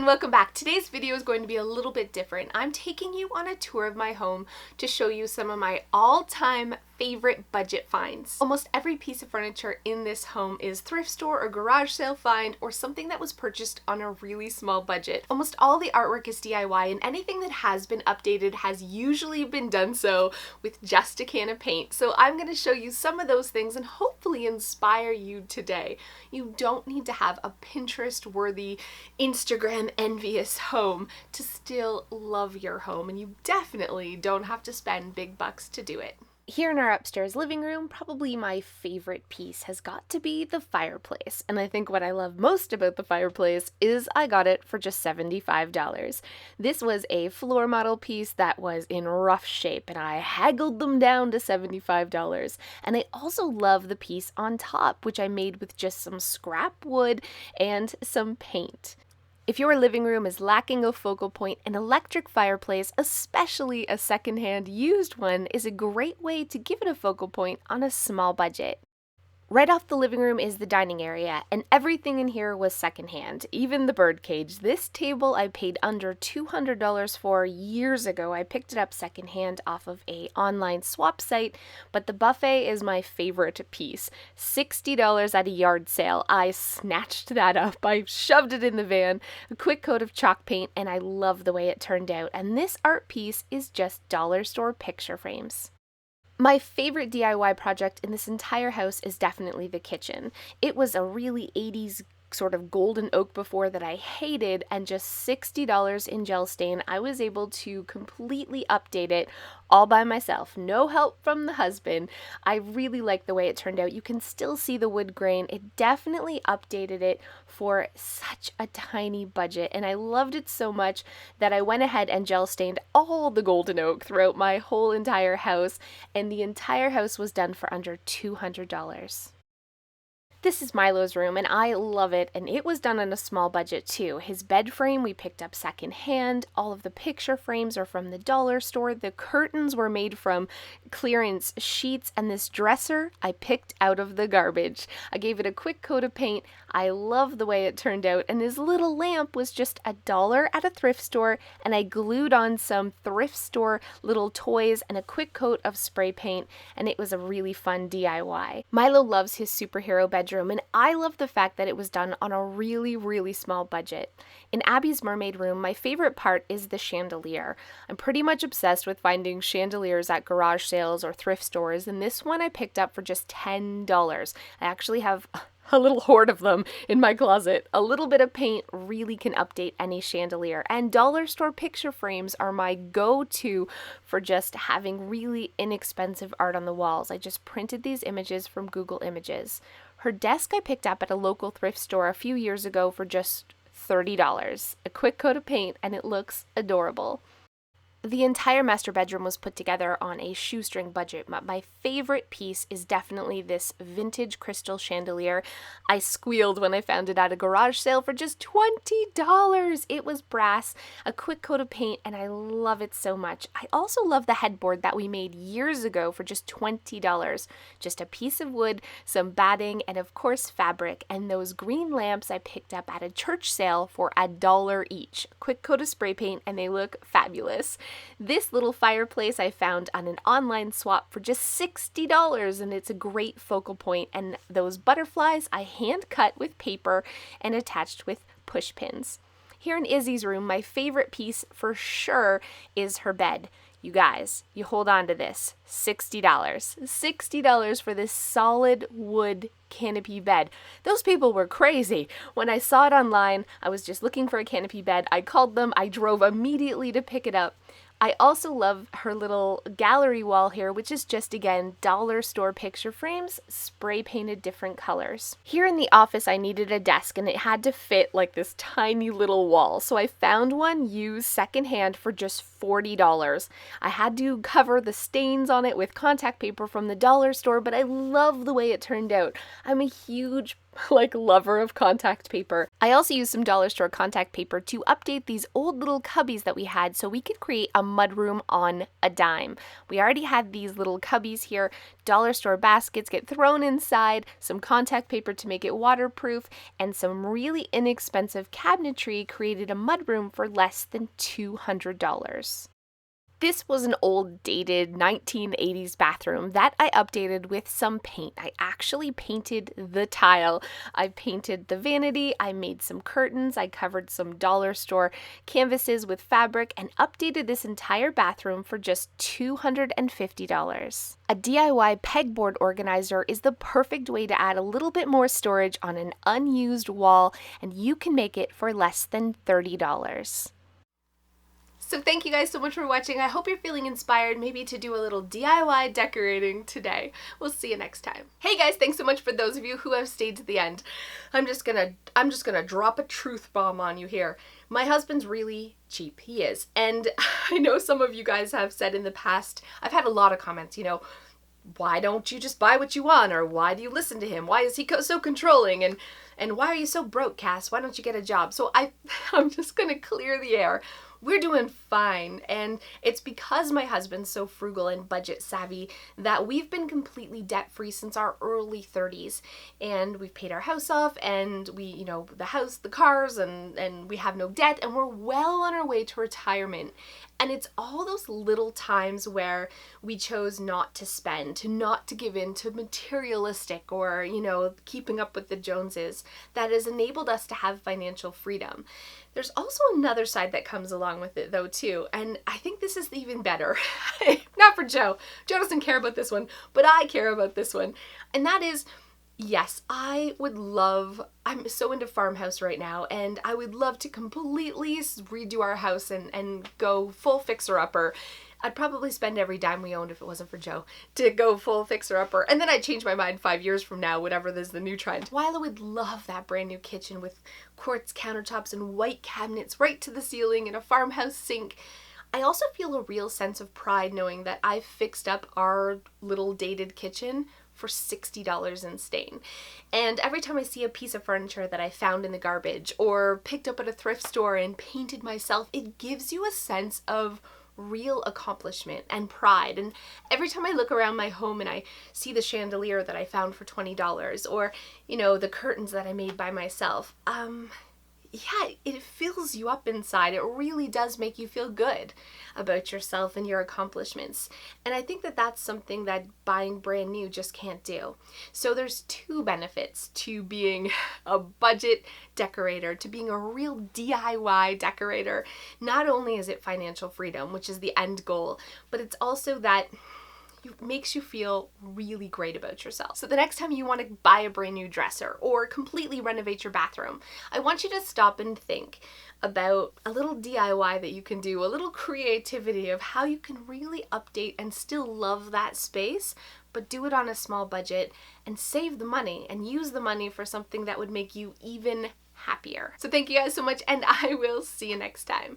welcome back. Today's video is going to be a little bit different. I'm taking you on a tour of my home to show you some of my all-time favorite budget finds. Almost every piece of furniture in this home is thrift store or garage sale find or something that was purchased on a really small budget. Almost all the artwork is DIY, and anything that has been updated has usually been done so with just a can of paint. So I'm going to show you some of those things and hopefully inspire you today. You don't need to have a Pinterest-worthy, Instagram envious home to still love your home, and you definitely don't have to spend big bucks to do it. Here in our upstairs living room, probably my favorite piece has got to be the fireplace. And I think what I love most about the fireplace is I got it for just $75. This was a floor model piece that was in rough shape, and I haggled them down to $75. And I also love the piece on top, which I made with just some scrap wood and some paint. If your living room is lacking a focal point, an electric fireplace, especially a secondhand used one, is a great way to give it a focal point on a small budget. Right off the living room is the dining area, and everything in here was secondhand, even the bird cage. This table I paid under $200 for years ago. I picked it up secondhand off of an online swap site, but the buffet is my favorite piece. $60 at a yard sale. I snatched that up. I shoved it in the van, a quick coat of chalk paint, and I love the way it turned out. And this art piece is just dollar store picture frames. My favorite DIY project in this entire house is definitely the kitchen. It was a really 80s sort of golden oak before that I hated, and just $60 in gel stain, I was able to completely update it all by myself. No help from the husband. I really like the way it turned out. You can still see the wood grain. It definitely updated it for such a tiny budget, and I loved it so much that I went ahead and gel stained all the golden oak throughout my whole entire house, and the entire house was done for under $200. This is Milo's room, and I love it, and it was done on a small budget too. His bed frame we picked up secondhand. All of the picture frames are from the dollar store. The curtains were made from clearance sheets, and this dresser I picked out of the garbage. I gave it a quick coat of paint. I love the way it turned out, and his little lamp was just $1 at a thrift store, and I glued on some thrift store little toys and a quick coat of spray paint, and it was a really fun DIY. Milo loves his superhero bedroom, and I love the fact that it was done on a really small budget. In Abby's mermaid room, my favorite part is the chandelier. I'm pretty much obsessed with finding chandeliers at garage sales or thrift stores, and this one I picked up for just $10. I actually have a little hoard of them in my closet. A little bit of paint really can update any chandelier, and dollar store picture frames are my go-to for just having really inexpensive art on the walls. I just printed these images from Google Images. Her desk I picked up at a local thrift store a few years ago for just $30. A quick coat of paint, and it looks adorable. The entire master bedroom was put together on a shoestring budget, but my favorite piece is definitely this vintage crystal chandelier. I squealed when I found it at a garage sale for just $20. It was brass, a quick coat of paint, and I love it so much. I also love the headboard that we made years ago for just $20. Just a piece of wood, some batting, and of course fabric, and those green lamps I picked up at a church sale for $1 each. A quick coat of spray paint, and they look fabulous. This little fireplace I found on an online swap for just $60, and it's a great focal point. And those butterflies I hand cut with paper and attached with push pins. Here in Izzy's room, my favorite piece for sure is her bed. You guys, you hold on to this. $60. $60 for this solid wood canopy bed. Those people were crazy. When I saw it online, I was just looking for a canopy bed. I called them. I drove immediately to pick it up. I also love her little gallery wall here, which is just, again, dollar store picture frames, spray painted different colors. Here in the office, I needed a desk, and it had to fit like this tiny little wall. So I found one used secondhand for just $40. I had to cover the stains on it with contact paper from the dollar store, but I love the way it turned out. I'm a huge like lover of contact paper. I also used some dollar store contact paper to update these old little cubbies that we had so we could create a mudroom on a dime. We already had these little cubbies here. Dollar store baskets get thrown inside, some contact paper to make it waterproof, and some really inexpensive cabinetry created a mudroom for less than $200. This was an old, dated 1980s bathroom that I updated with some paint. I actually painted the tile. I painted the vanity, I made some curtains, I covered some dollar store canvases with fabric, and updated this entire bathroom for just $250. A DIY pegboard organizer is the perfect way to add a little bit more storage on an unused wall, and you can make it for less than $30. So thank you guys so much for watching. I hope you're feeling inspired maybe to do a little DIY decorating today. We'll see you next time. Hey guys, thanks so much for those of you who have stayed to the end. I'm just gonna drop a truth bomb on you here. My husband's really cheap. He is. And I know some of you guys have said in the past, I've had a lot of comments, you know, why don't you just buy what you want? Or why do you listen to him? Why is he so controlling? And why are you so broke, Cass? Why don't you get a job? So I'm just gonna clear the air. We're doing fine, and it's because my husband's so frugal and budget savvy that we've been completely debt-free since our early 30s, and we've paid our house off, and we, you know, the house, the cars, and we have no debt, and we're well on our way to retirement. And it's all those little times where we chose not to spend, not to give in to materialistic or, you know, keeping up with the Joneses, that has enabled us to have financial freedom. There's also another side that comes along with it though too, and I think this is even better. Not for Joe. Joe doesn't care about this one, but I care about this one. And that is, yes, I'm so into farmhouse right now, and I would love to completely redo our house and go full fixer-upper. I'd probably spend every dime we owned if it wasn't for Joe to go full fixer-upper, and then I'd change my mind 5 years from now, whatever is the new trend. While I would love that brand new kitchen with quartz countertops and white cabinets right to the ceiling and a farmhouse sink, I also feel a real sense of pride knowing that I've fixed up our little dated kitchen for $60 in stain. And every time I see a piece of furniture that I found in the garbage or picked up at a thrift store and painted myself, it gives you a sense of real accomplishment and pride. And every time I look around my home and I see the chandelier that I found for $20 or, you know, the curtains that I made by myself, yeah, it fills you up inside. It really does make you feel good about yourself and your accomplishments. And I think that that's something that buying brand new just can't do. So there's two benefits to being a budget decorator, to being a real DIY decorator. Not only is it financial freedom, which is the end goal, but it's also that it makes you feel really great about yourself. So the next time you want to buy a brand new dresser or completely renovate your bathroom, I want you to stop and think about a little DIY that you can do, a little creativity of how you can really update and still love that space, but do it on a small budget and save the money and use the money for something that would make you even happier. So thank you guys so much, and I will see you next time.